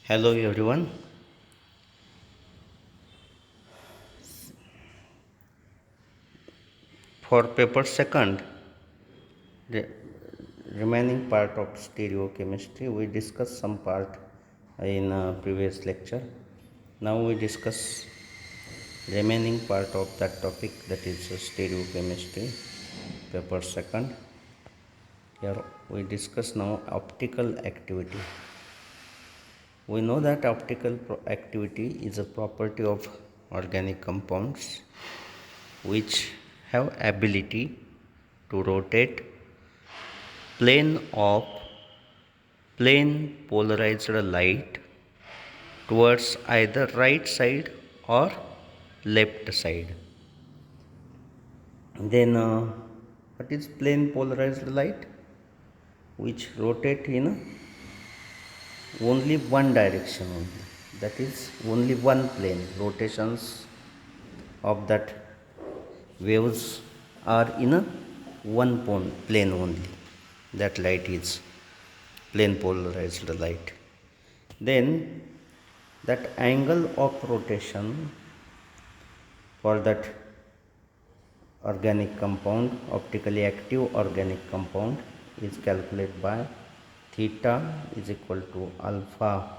Hello everyone. For paper second, the remaining part of stereochemistry, we discussed some part in previous lecture. Now we discuss remaining part of that topic, that is stereochemistry, paper second. Here we discuss now optical activity. We know that activity is a property of organic compounds which have ability to rotate plane of plane polarized light towards either right side or left side. Then what is plane polarized light? Which rotate in only one direction only. That is only one plane. Rotations of that waves are in a one plane only. That light is plane polarized light. Then that angle of rotation for that organic compound, optically active organic compound, is calculated by theta is equal to alpha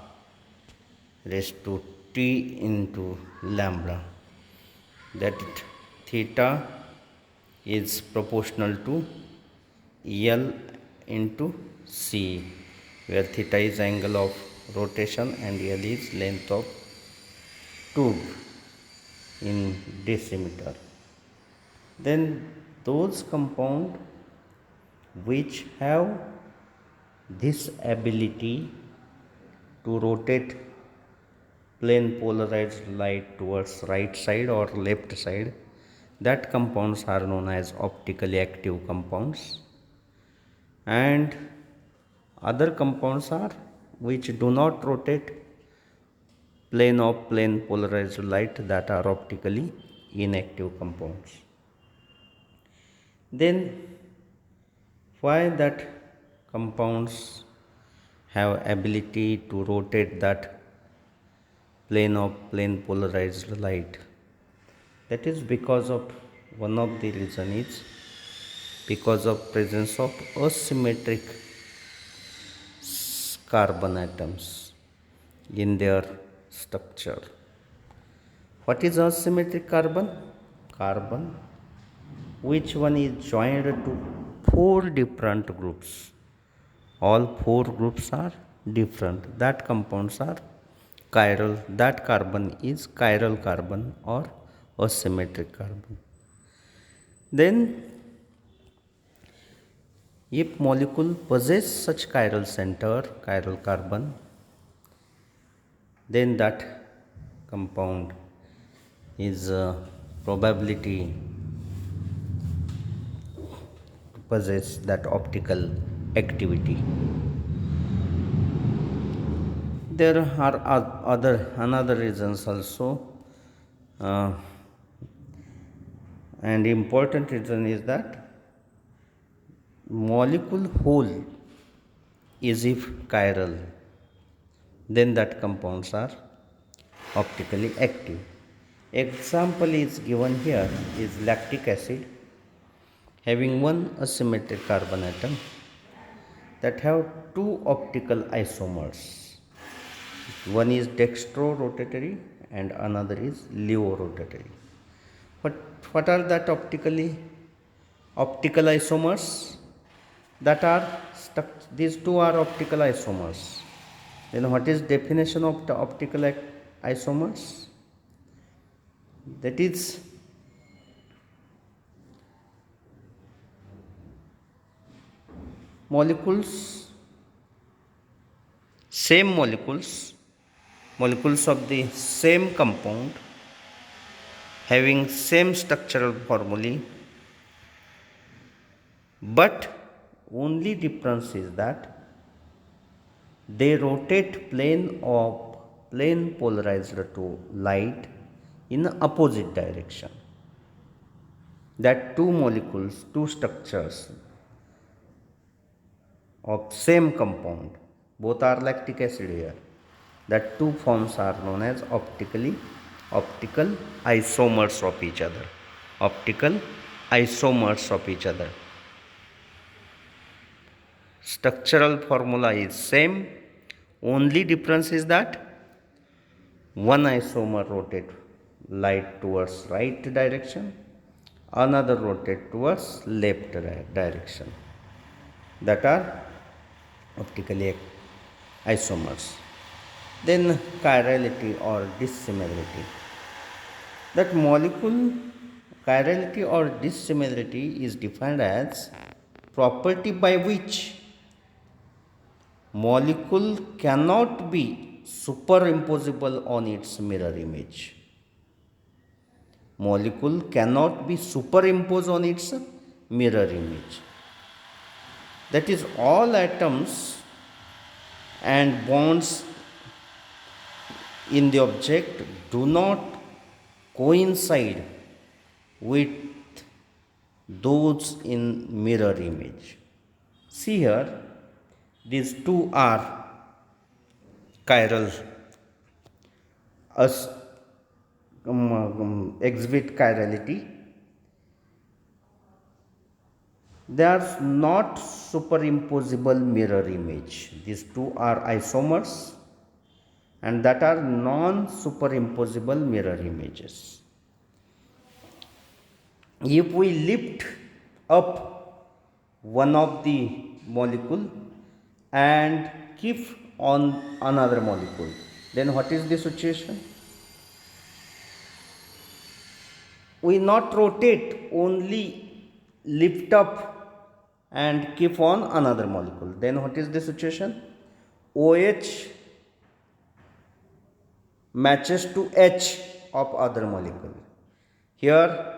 raised to t into lambda. That theta is proportional to L into C, where theta is angle of rotation and L is length of tube in decimeter. Then those compound which have this ability to rotate plane polarized light towards right side or left side, that compounds are known as optically active compounds, and other compounds are which do not rotate plane polarized light, that are optically inactive compounds. Then why that compounds have ability to rotate that plane polarized light? That is because of one of the reason is because of presence of asymmetric carbon atoms in their structure. What is asymmetric carbon? Carbon which one is joined to four different groups. All four groups are different. That compounds are chiral. That carbon is chiral carbon or asymmetric carbon. Then if molecule possess such chiral center, chiral carbon, then that compound is probability to possess that optical activity. There are another reasons also, uh, and important reason is that molecule whole is if chiral, then that compounds are optically active. Example is given here is lactic acid having one asymmetric carbon atom that have two optical isomers. One is dextro-rotatory and another is levo-rotatory. What are that optical isomers? That are stuck. These two are optical isomers. Then what is definition of the optical isomers? That is same molecules of the same compound having same structural formulae, but only difference is that they rotate plane polarized to light in the opposite direction. That two molecules, two structures of same compound, both are lactic acid here, That two forms are known as optical isomers of each other. Optical isomers of each other. Structural formula is same. Only difference is that one isomer rotate light towards right direction, another rotate towards left direction. That are optically isomers. Then chirality or dissimilarity. That molecule chirality or dissimilarity is defined as property by which molecule cannot be superimposable on its mirror image. Molecule cannot be superimposed on its mirror image. That is, all atoms and bonds in the object do not coincide with those in mirror image. See here, these two are chiral, exhibit chirality. They are not superimposable mirror image. These two are isomers and that are non-superimposable mirror images. If we lift up one of the molecule and keep on another molecule, then what is the situation? We not rotate, only lift up and keep on another molecule. Then what is the situation? OH matches to H of other molecule. Here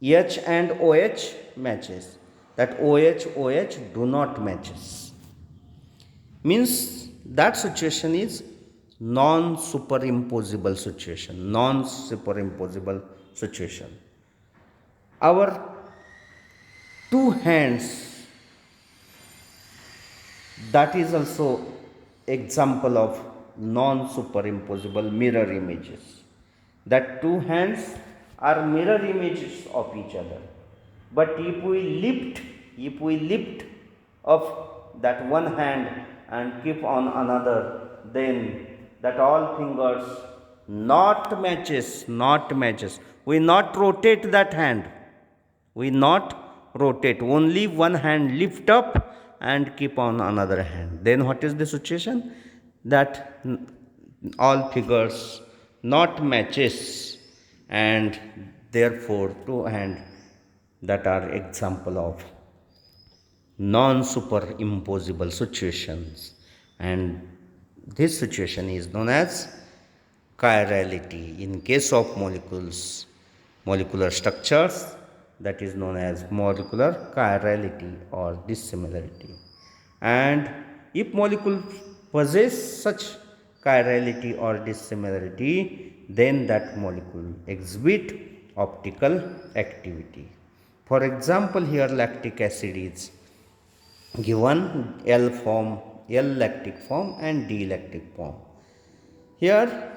H and OH matches. That OH do not matches. Means that situation is non-superimposable situation. Non-superimposable situation. Our two hands, that is also example of non-superimposable mirror images. That two hands are mirror images of each other. But if we lift up that one hand and keep on another, then that all fingers not matches. We not rotate that hand. We not rotate. Only one hand lift up and keep on another hand. Then what is the situation? That all figures not matches, and therefore two hand that are example of non-superimposable situations, and this situation is known as chirality. In case of molecular structures, that is known as molecular chirality or dissimilarity. And if molecule possess such chirality or dissimilarity, then that molecule exhibit optical activity. For example, here lactic acid is given L lactic form and D lactic form. Here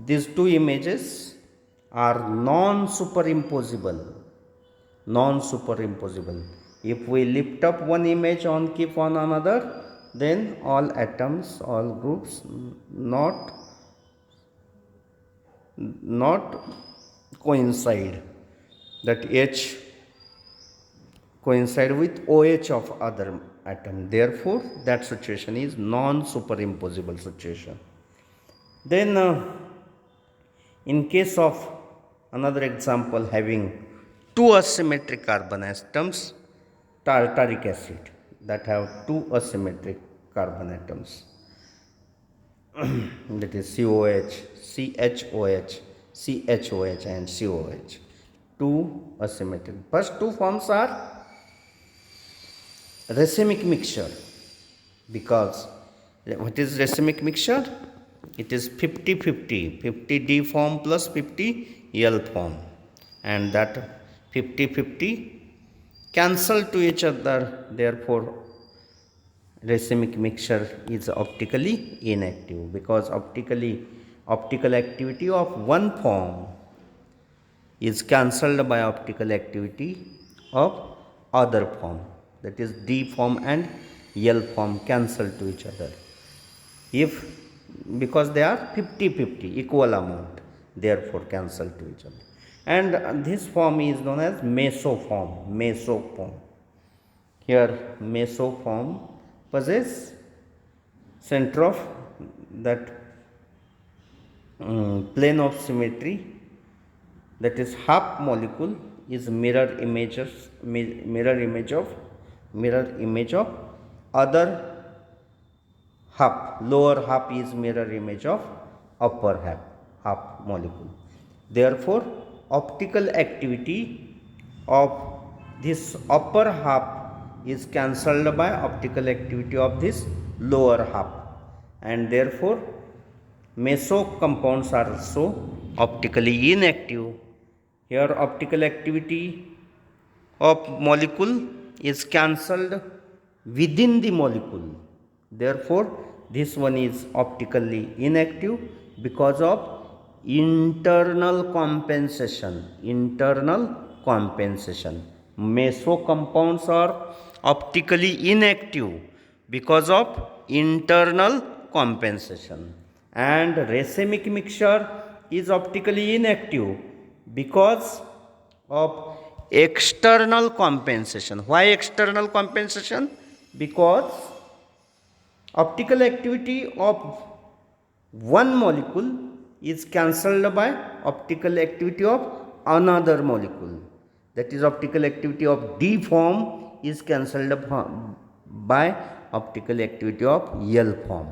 these two images are non-superimposable. If we lift up one image and keep on another, then all atoms, all groups not coincide. That H coincide with OH of other atom. Therefore, that situation is non-superimposable situation. Then, in case of another example having two asymmetric carbon atoms, tartaric acid, that have two asymmetric carbon atoms, that is COH, CHOH and COH. Two asymmetric. First two forms are racemic mixture, because what is racemic mixture? It is 50-50, 50 D form plus 50 L form, and that 50-50 cancel to each other, therefore racemic mixture is optically inactive, because optical activity of one form is cancelled by optical activity of other form, that is D form and L form cancel to each other, if because they are 50-50 equal amount, therefore cancel to each other. And this form is known as mesoform. Here mesoform possess center of that plane of symmetry, that is half molecule is mirror image of other half, lower half is mirror image of upper half molecule. Therefore optical activity of this upper half is cancelled by optical activity of this lower half, and therefore meso compounds are so optically inactive. Here optical activity of molecule is cancelled within the molecule, therefore this one is optically inactive because of internal compensation. Meso compounds are optically inactive because of internal compensation, and racemic mixture is optically inactive because of external compensation. Why external compensation? Because optical activity of one molecule is cancelled by optical activity of another molecule, that is optical activity of D form is cancelled by optical activity of L form.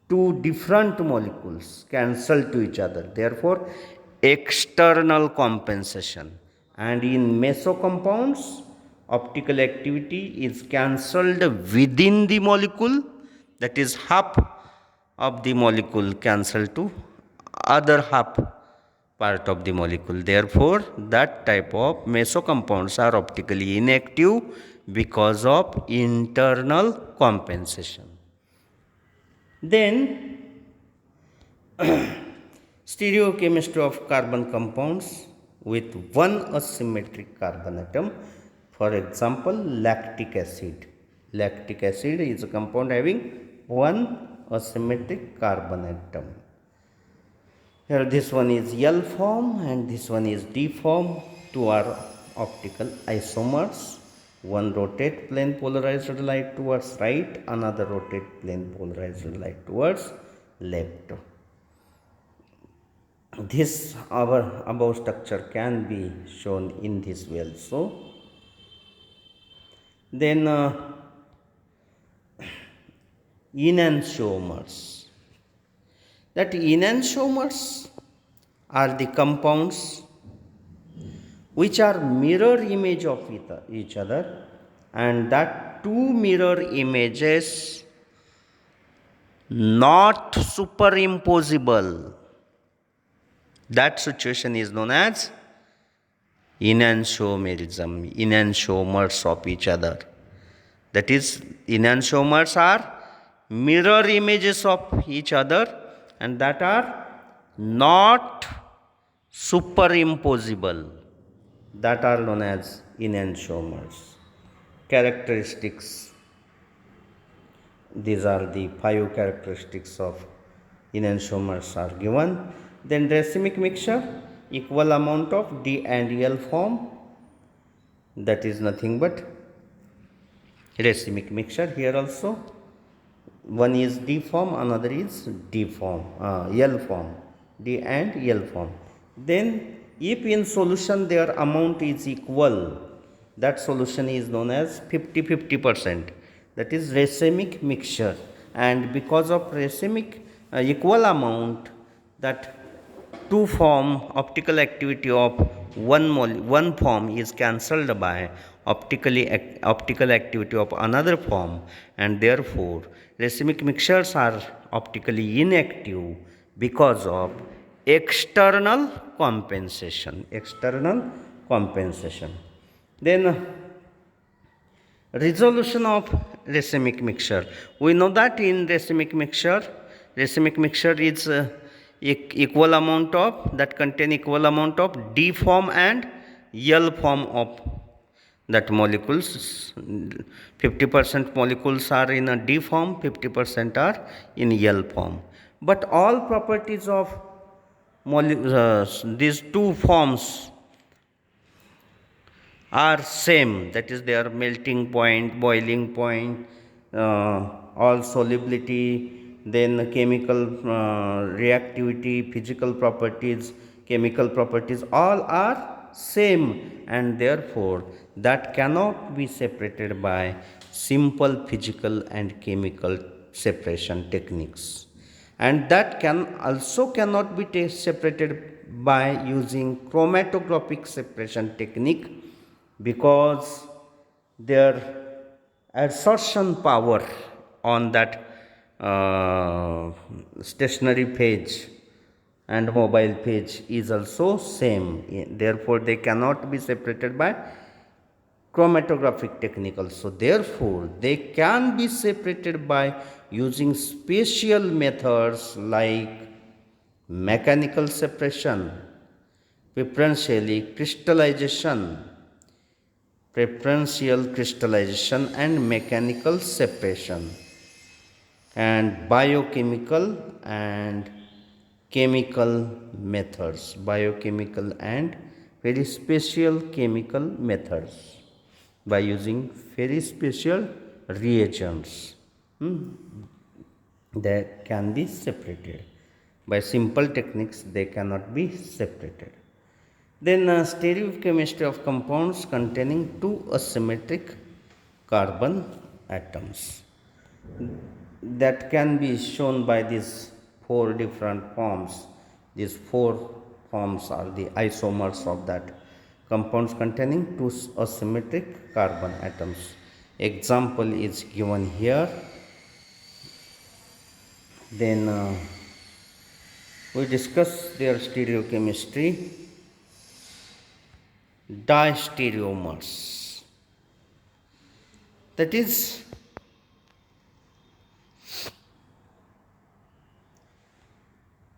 Two different molecules cancel to each other, therefore external compensation. And in meso compounds optical activity is cancelled within the molecule, that is half of the molecule cancel to other half part of the molecule, therefore that type of meso compounds are optically inactive because of internal compensation. Then stereochemistry of carbon compounds with one asymmetric carbon atom. For example, lactic acid. Lactic acid is a compound having one asymmetric carbon atom. Here this one is L form and this one is D form. Two are optical isomers. One rotate plane polarized light towards right, another rotate plane polarized light towards left. This our above structure can be shown in this way also. Then enantiomers. That enantiomers are the compounds which are mirror image of each other, and that two mirror images not superimposable. That situation is known as enantiomerism, enantiomers of each other. That is, enantiomers are mirror images of each other and that are not superimposable, that are known as enantiomers. Characteristics. These are the 5 characteristics of enantiomers are given. Then racemic mixture, equal amount of D and L form, that is nothing but racemic mixture. Here also one is D form, another is D form, L form, D and L form. Then if in solution their amount is equal, that solution is known as 50-50%, that is racemic mixture. And because of racemic equal amount, that two form optical activity of one form is cancelled by optical activity of another form, and therefore racemic mixtures are optically inactive because of external compensation. Then resolution of racemic mixture. We know that in racemic mixture is equal amount of, that contain equal amount of D form and L form of that molecules. 50% molecules are in a D form, 50% are in L form. But all properties of these two forms are same, that is their melting point, boiling point, all solubility, then chemical reactivity, physical properties, chemical properties, all are same, and therefore that cannot be separated by simple physical and chemical separation techniques, and that cannot be separated by using chromatographic separation technique, because their absorption power on that stationary phase and mobile phase is also same. Therefore, they cannot be separated by chromatographic technique also. Therefore, they can be separated by using special methods like mechanical separation, preferentially preferential crystallization and mechanical separation, and biochemical and chemical methods, biochemical and very special chemical methods by using very special reagents. They can be separated. By simple techniques, they cannot be separated. Then stereochemistry of compounds containing two asymmetric carbon atoms. That can be shown by these four different forms. These four forms are the isomers of that compounds containing two asymmetric carbon atoms. Example is given here. Then we discuss their stereochemistry. Diastereomers, that is,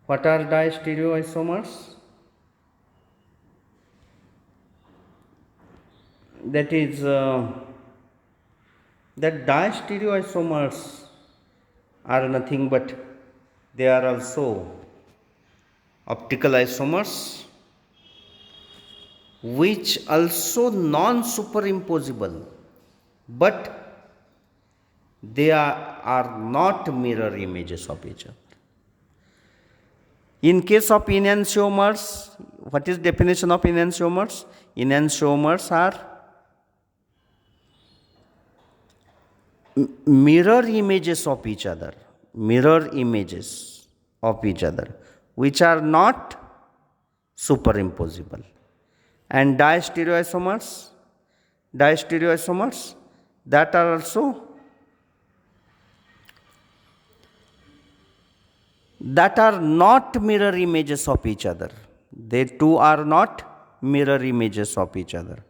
what are diastereoisomers? That is, that diastereoisomers are nothing but they are also optical isomers, which also non-superimposable, but they are not mirror images of each other. In case of enantiomers, what is definition of enantiomers? Enantiomers are mirror images of each other, which are not superimposable. And diastereoisomers, that are also not mirror images of each other. They too are not mirror images of each other.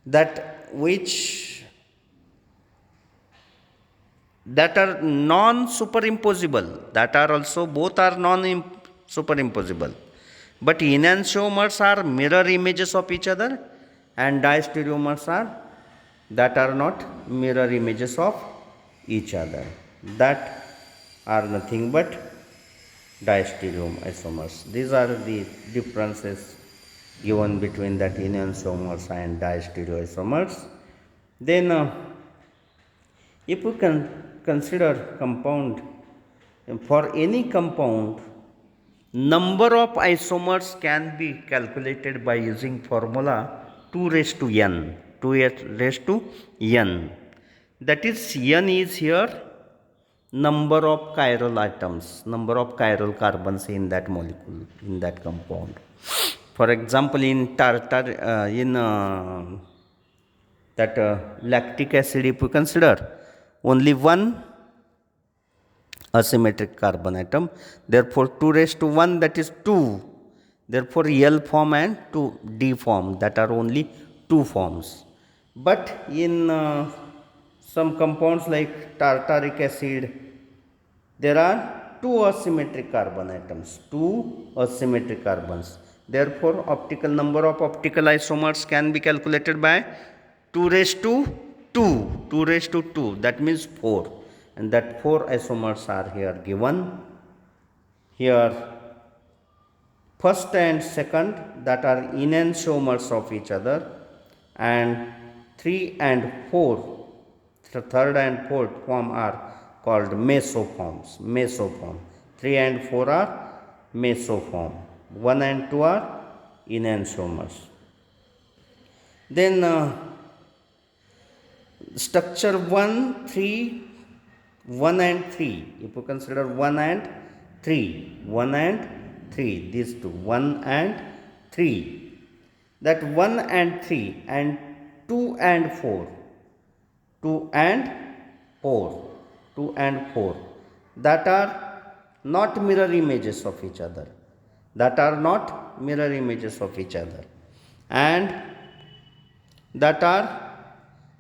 That are non-superimposable, that are also both are non-superimposable. But enantiomers are mirror images of each other, and diastereomers that are not mirror images of each other. That are nothing but diastereoisomers. These are the differences given between that enantiomers and diastereoisomers. Then if we can consider compound, for any compound, number of isomers can be calculated by using formula 2 raised to n. That is, n is here number of chiral atoms, number of chiral carbons in that molecule, in that compound. For example, in lactic acid, if we consider only one asymmetric carbon atom, therefore 2 raised to 1, that is 2. Therefore L form and 2 D form, that are only two forms. But in some compounds like tartaric acid, there are two asymmetric carbon atoms, two asymmetric carbons. Therefore, optical number of optical isomers can be calculated by 2 raised to 2, 2 raised to 2, that means 4. And that 4 isomers are here given. Here, first and second, that are enantiomers of each other, and 3 and 4, the third and fourth form are called mesoforms. Mesoform. 3 and 4 are mesoform. 1 and 2 are enantiomers. Then structure 1, 3, 1 and 3. If you consider 1 and 3, 1 and 3, these two, 1 and 3. That 1 and 3 and 2 and 4, 2 and 4, 2 and 4, that are not mirror images of each other. That are not mirror images of each other. And that are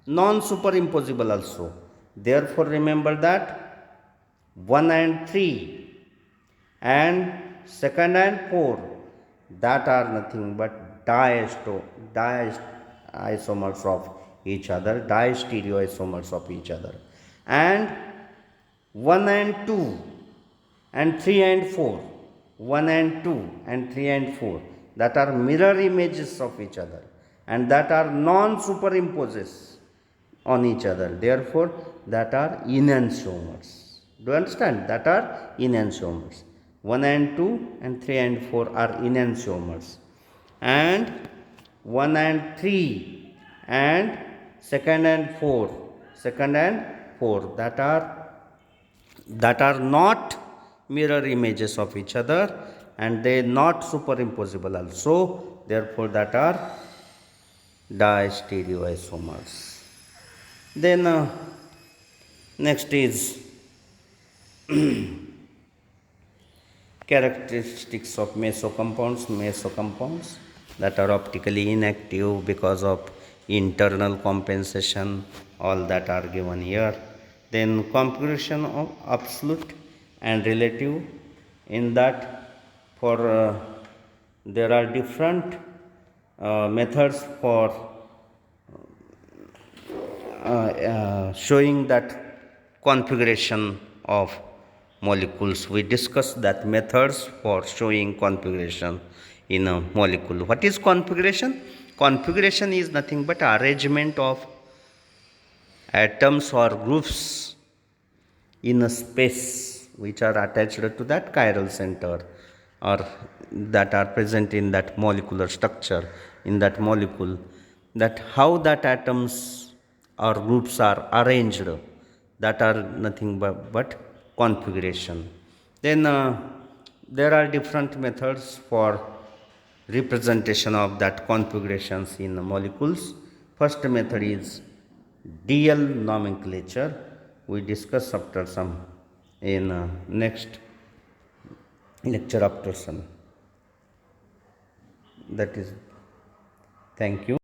non-superimposable also. Therefore, remember that 1 and 3 and second and 4, that are nothing but isomers of each other, distereoisomers of each other. And 1 and 2 and 3 and 4, 1 and 2 and 3 and 4, that are mirror images of each other, and that are non-superimposes on each other. Therefore, that are enantiomers. Do you understand? That are enantiomers. 1 and 2 and 3 and 4 are enantiomers. And 1 and 3 and second and 4, that are not mirror images of each other, and they not superimposable also. Therefore, that are distereoisomers. Then next is characteristics of mesocompounds. Mesocompounds that are optically inactive because of internal compensation, all that are given here. Then configuration of absolute and relative, in that for there are different methods for showing that configuration of molecules. We discussed that methods for showing configuration in a molecule. What is configuration? Configuration is nothing but arrangement of atoms or groups in a space which are attached to that chiral center, or that are present in that molecular structure, in that molecule, that how that atoms or groups are arranged, that are nothing but configuration. Then there are different methods for representation of that configurations in molecules. First method is DL nomenclature. We discuss after some in next lecture after some. That is, thank you.